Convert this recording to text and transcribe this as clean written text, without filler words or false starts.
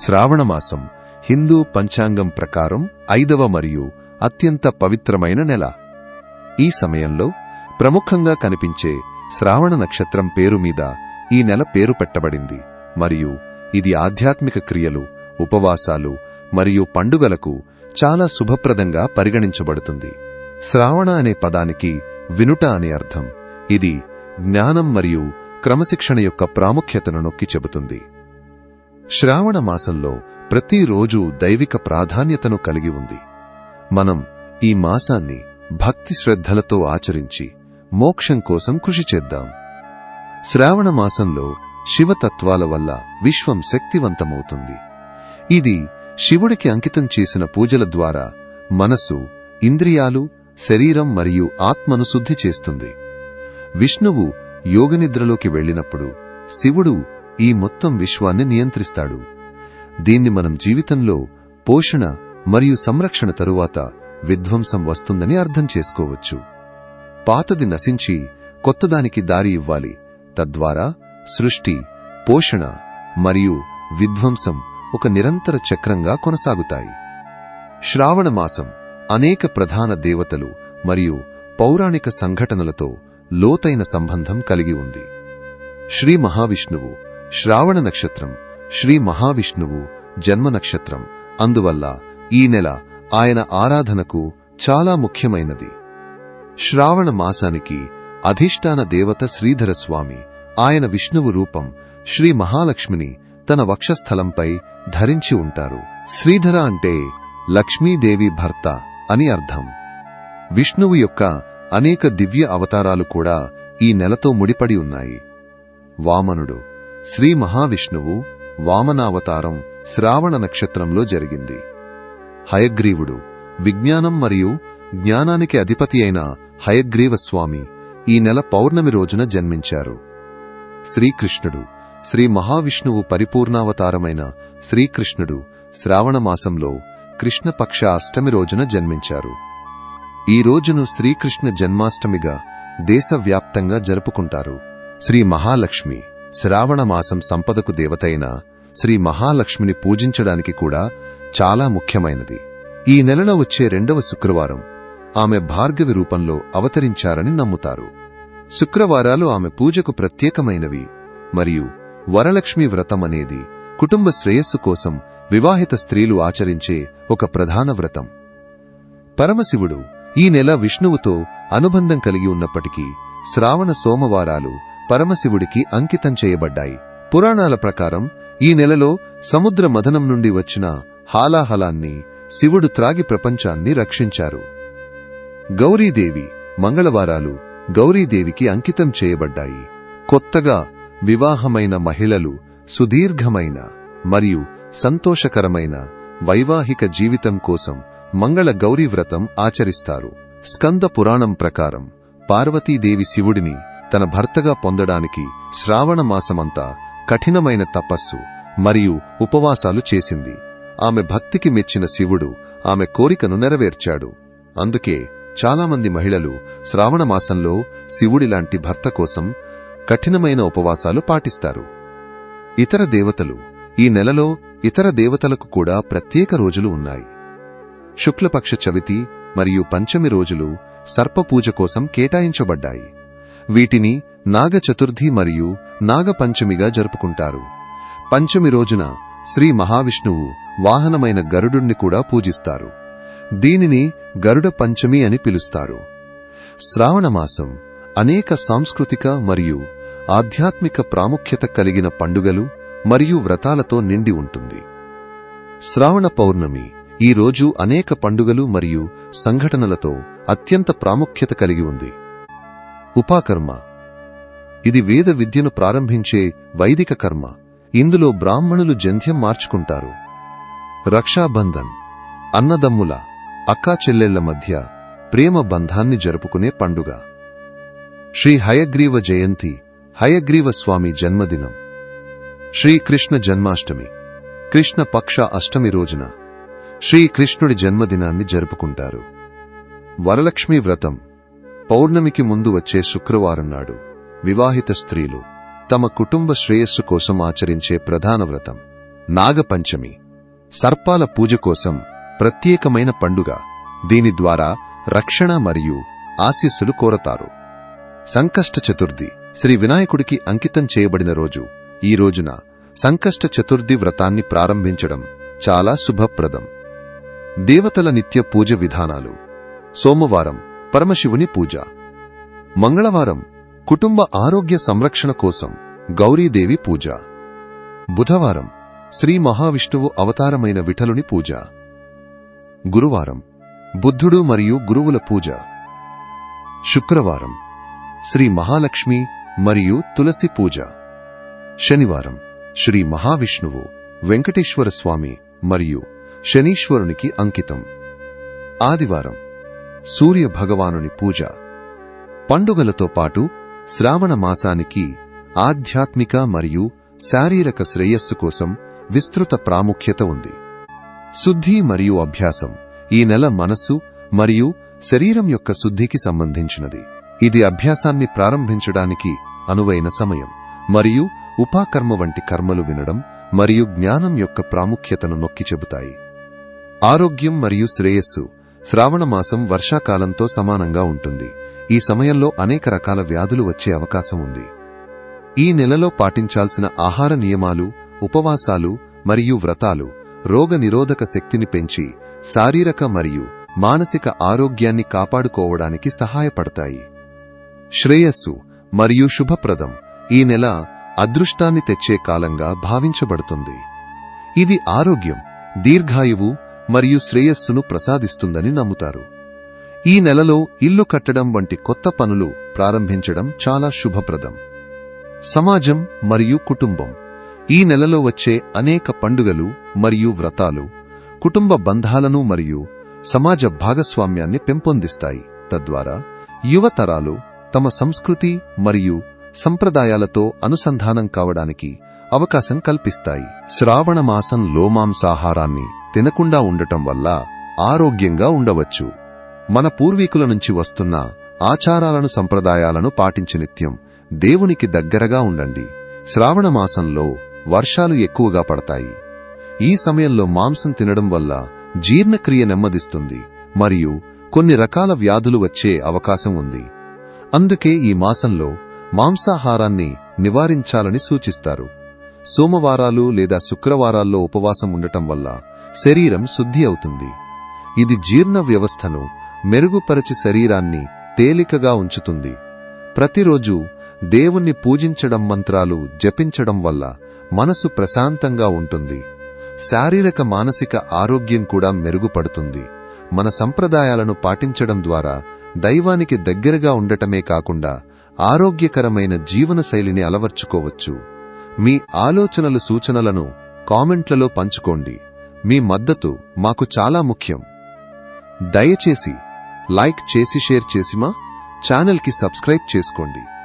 శ్రావణమాసం హిందూ పంచాంగం ప్రకారం 5వ మరియు అత్యంత పవిత్రమైన నెల. ఈ సమయంలో ప్రముఖంగా కనిపించే శ్రావణ నక్షత్రం పేరు మీద ఈ నెల పేరు పెట్టబడింది మరియు ఇది ఆధ్యాత్మిక క్రియలు, ఉపవాసాలు మరియు పండుగలకు చాలా శుభప్రదంగా పరిగణించబడుతుంది. శ్రావణ అనే పదానికి వినుట అనే అర్థం. ఇది జ్ఞానం మరియు క్రమశిక్షణ యొక్క ప్రాముఖ్యతను నొక్కి చెబుతుంది. శ్రావణ మాసంలో ప్రతిరోజు దైవిక ప్రాధాన్యతను కలిగి ఉంది. మనం ఈ మాసాన్ని భక్తి శ్రద్ధలతో ఆచరించి మోక్షం కోసం కృషి చేద్దాం. శ్రావణ మాసంలో శివతత్వాల వల్ల విశ్వం శక్తివంతమవుతుంది. ఇది శివుడికి అంకితం చేసిన పూజల ద్వారా మనసు, ఇంద్రియాలు, శరీరం మరియు ఆత్మను శుద్ధి చేస్తుంది. విష్ణువు యోగనిద్రలోకి వెళ్లినప్పుడు శివుడు ఈ మొత్తం విశ్వాన్ని నియంత్రిస్తాడు. దీన్ని మనం జీవితంలో పోషణ మరియు సంరక్షణ తరువాత విధ్వంసం వస్తుందని అర్థం చేసుకోవచ్చు. పాతది నశించి కొత్తదానికి దారి ఇవ్వాలి. తద్వారా సృష్టి, పోషణ మరియు విధ్వంసం ఒక నిరంతర చక్రంగా కొనసాగుతాయి. శ్రావణ మాసం అనేక ప్రధాన దేవతలు మరియు పౌరాణిక సంఘటనలతో లోతైన సంబంధం కలిగి ఉంది. శ్రీ మహావిష్ణువు శ్రావణ నక్షత్రం శ్రీ మహావిష్ణువు జన్మ నక్షత్రం. అందువల్ల ఈ నెల ఆయన ఆరాధనకు చాలా ముఖ్యమైనది. శ్రావణ మాసానికి అధిష్టాన దేవత శ్రీధర స్వామి. ఆయన విష్ణువు రూపం శ్రీ మహాలక్ష్మిని తన వక్షస్థలంపై ధరించి ఉంటారు. శ్రీధర అంటే లక్ష్మీదేవి భర్త అని అర్థం. విష్ణువు యొక్క అనేక దివ్య అవతారాలు కూడా ఈ నెలతో ముడిపడి ఉన్నాయి. వామనుడు శ్రీ మహావిష్ణువు వామనావతారం శ్రావణ నక్షత్రంలో జరిగింది. హయగ్రీవుడు విజ్ఞానం మరియు జ్ఞానానికి అధిపతి అయిన హయగ్రీవ స్వామి ఈ నెల పౌర్ణమి రోజున జన్మించారు. శ్రీకృష్ణుడు శ్రీ మహావిష్ణువు పరిపూర్ణావతారమైన శ్రీకృష్ణుడు శ్రావణమాసంలో కృష్ణపక్ష అష్టమి రోజున జన్మించారు. ఈ రోజును శ్రీకృష్ణ జన్మాష్టమిగా దేశవ్యాప్తంగా జరుపుకుంటారు. శ్రీ మహాలక్ష్మి శ్రావణమాసం సంపదకు దేవతైన శ్రీ మహాలక్ష్మిని పూజించడానికి కూడా చాలా ముఖ్యమైనది. ఈ నెలలో వచ్చే 2వ శుక్రవారం ఆమె భార్గవి రూపంలో అవతరించారని నమ్ముతారు. శుక్రవారాలు ఆమె పూజకు ప్రత్యేకమైనవి మరియు వరలక్ష్మి వ్రతం అనేది కుటుంబ శ్రేయస్సు కోసం వివాహిత స్త్రీలు ఆచరించే ఒక ప్రధాన వ్రతం. పరమశివుడు ఈ నెల విష్ణువుతో అనుబంధం కలిగి ఉన్నప్పటికీ శ్రావణ సోమవారాలు పరమశివుడికి అంకితం చేయబడ్డాయి. పురాణాల ప్రకారం ఈ నెలలో సముద్ర మథనం నుండి వచ్చిన హాలాహలాన్ని శివుడు త్రాగి ప్రపంచాన్ని రక్షించారు. గౌరీదేవి మంగళవారాలు గౌరీదేవికి అంకితం చేయబడ్డాయి. కొత్తగా వివాహమైన మహిళలు సుదీర్ఘమైన మరియు సంతోషకరమైన వైవాహిక జీవితం కోసం మంగళ గౌరీ వ్రతం ఆచరిస్తారు. స్కంద పురాణం ప్రకారం పార్వతీదేవి శివుడిని తన భర్తగా పొందడానికి శ్రావణ మాసమంతా కఠినమైన తపస్సు మరియు ఉపవాసాలు చేసింది. ఆమె భక్తికి మెచ్చిన శివుడు ఆమె కోరికను నెరవేర్చాడు. అందుకే చాలామంది మహిళలు శ్రావణ మాసంలో శివుడిలాంటి భర్త కోసం కఠినమైన ఉపవాసాలు పాటిస్తారు. ఇతర దేవతలు ఈ నెలలో ఇతర దేవతలకు కూడా ప్రత్యేక రోజులు ఉన్నాయి. శుక్లపక్ష చవితి మరియు పంచమి రోజులు సర్పపూజ కోసం కేటాయించబడ్డాయి. వీటిని నాగ చతుర్థి మరియు నాగ పంచమిగా జరుపుకుంటారు. పంచమి రోజున శ్రీ మహావిష్ణువు వాహనమైన గరుడుణ్ణి కూడా పూజిస్తారు. దీనిని గరుడ పంచమి అని పిలుస్తారు. శ్రావణమాసం అనేక సాంస్కృతిక మరియు ఆధ్యాత్మిక ప్రాముఖ్యత కలిగిన పండుగలు మరియు వ్రతాలతో నిండి ఉంటుంది. శ్రావణ పౌర్ణమి ఈ రోజు అనేక పండుగలు మరియు సంఘటనలతో అత్యంత ప్రాముఖ్యత కలిగి ఉంది. ఉపాకర్మ ఇది వేద విద్యను ప్రారంభించే వైదిక కర్మ. ఇందులో బ్రాహ్మణులు జంధ్యం మార్చుకుంటారు. రక్షాబంధన్ అన్నదమ్ముల, అక్కా చెల్లెళ్ల మధ్య ప్రేమ బంధాన్ని జరుపుకునే పండుగ. శ్రీ హయగ్రీవ జయంతి హయగ్రీవ స్వామి జన్మదినం. శ్రీకృష్ణ జన్మాష్టమి కృష్ణ పక్ష అష్టమి రోజున శ్రీకృష్ణుడి జన్మదినాన్ని జరుపుకుంటారు. వరలక్ష్మి వ్రతం పౌర్ణమికి ముందు వచ్చే శుక్రవారం నాడు వివాహిత స్త్రీలు తమ కుటుంబ శ్రేయస్సు కోసం ఆచరించే ప్రధాన వ్రతం. నాగపంచమి సర్పాల పూజ కోసం ప్రత్యేకమైన పండుగ. దీని ద్వారా రక్షణ మరియు ఆశీస్సులు కోరతారు. సంకష్ట చతుర్థి శ్రీ వినాయకుడికి అంకితం చేయబడిన రోజు. ఈ రోజున సంకష్ట చతుర్థి వ్రతాన్ని ప్రారంభించడం చాలా శుభప్రదం. దేవతల నిత్య పూజ విధానాలు. సోమవారం పరమశివుని పూజ. మంగళవారం కుటుంబ ఆరోగ్య సంరక్షణ కోసం గౌరీదేవి పూజ. బుధవారం శ్రీ మహావిష్ణువు అవతారమైన విఠలుని పూజ. గురువారం బుద్ధుడు మరియు గురువుల పూజ. శుక్రవారం శ్రీ మహాలక్ష్మి మరియు తులసి పూజ. శనివారం శ్రీ మహావిష్ణువు, వెంకటేశ్వర స్వామి మరియు శనీశ్వరునికి అంకితం. ఆదివారం సూర్య భగవానుని పూజ. పండుగలతో పాటు శ్రావణ మాసానికి ఆధ్యాత్మిక మరియు శారీరక శ్రేయస్సు కోసం విస్తృత ప్రాముఖ్యత ఉంది. శుద్ధి మరియు అభ్యాసం. ఈ నెల మనస్సు మరియు శరీరం యొక్క శుద్ధికి సంబంధించినది. ఇది అభ్యాసాన్ని ప్రారంభించడానికి అనువైన సమయం మరియు ఉపాకర్మ వంటి కర్మలు వినడం మరియు జ్ఞానం యొక్క ప్రాముఖ్యతను నొక్కి చెబుతాయి. ఆరోగ్యం మరియు శ్రేయస్సు. శ్రావణమాసం వర్షాకాలంతో సమానంగా ఉంటుంది. ఈ సమయంలో అనేక రకాల వ్యాధులు వచ్చే అవకాశం ఉంది. ఈ నెలలో పాటించాల్సిన ఆహార నియమాలు, ఉపవాసాలు మరియు వ్రతాలు రోగ నిరోధక శక్తిని పెంచి శారీరక మరియు మానసిక ఆరోగ్యాన్ని కాపాడుకోవడానికి సహాయపడతాయి. శ్రేయస్సు మరియు శుభప్రదం. ఈ నెల అదృష్టాన్ని తెచ్చే కాలంగా భావించబడుతుంది. ఇది ఆరోగ్యం, దీర్ఘాయువు మరియు శ్రేయస్సును ప్రసాదిస్తుందని నమ్ముతారు. ఈ నెలలో ఇల్లు కట్టడం వంటి కొత్త పనులు ప్రారంభించడం చాలా శుభప్రదం. సమాజం మరియు కుటుంబం. ఈ నెలలో వచ్చే అనేక పండుగలు మరియు వ్రతాలు కుటుంబ బంధాలను మరియు సమాజ భాగస్వామ్యాన్ని పెంపొందిస్తాయి. తద్వారా యువతరాలు తమ సంస్కృతి మరియు సంప్రదాయాలతో అనుసంధానం కావడానికి అవకాశం కల్పిస్తాయి. శ్రావణ మాసంలో మాంసాహారాన్ని తినకుండా ఉండటం వల్ల ఆరోగ్యంగా ఉండవచ్చు. మన పూర్వీకుల నుంచి వస్తున్న ఆచారాలను, సంప్రదాయాలను పాటించి నిత్యం దేవునికి దగ్గరగా ఉండండి. శ్రావణ మాసంలో వర్షాలు ఎక్కువగా పడతాయి. ఈ సమయంలో మాంసం తినడం వల్ల జీర్ణక్రియ నెమ్మదిస్తుంది మరియు కొన్ని రకాల వ్యాధులు వచ్చే అవకాశం ఉంది. అందుకే ఈ మాసంలో మాంసాహారాన్ని నివారించాలని సూచిస్తారు. సోమవారాలు లేదా శుక్రవారాల్లో ఉపవాసం ఉండటం వల్ల శరీరం శుద్ధి అవుతుంది. ఇది జీర్ణ వ్యవస్థను మెరుగుపరచి శరీరాన్ని తేలికగా ఉంచుతుంది. ప్రతిరోజు దేవుణ్ణి పూజించడం, మంత్రాలు జపించడం వల్ల మనసు ప్రశాంతంగా ఉంటుంది. శారీరక మానసిక ఆరోగ్యం కూడా మెరుగుపడుతుంది. మన సంప్రదాయాలను పాటించడం ద్వారా దైవానికి దగ్గరగా ఉండటమే కాకుండా ఆరోగ్యకరమైన జీవనశైలిని అలవర్చుకోవచ్చు. మీ ఆలోచనలు, సూచనలను కామెంట్లలో పంచుకోండి. మీ మద్దతు మాకు చాలా ముఖ్యం. దయచేసి లైక్ చేసి షేర్ చేసి మా ఛానల్కి సబ్స్క్రైబ్ చేసుకోండి.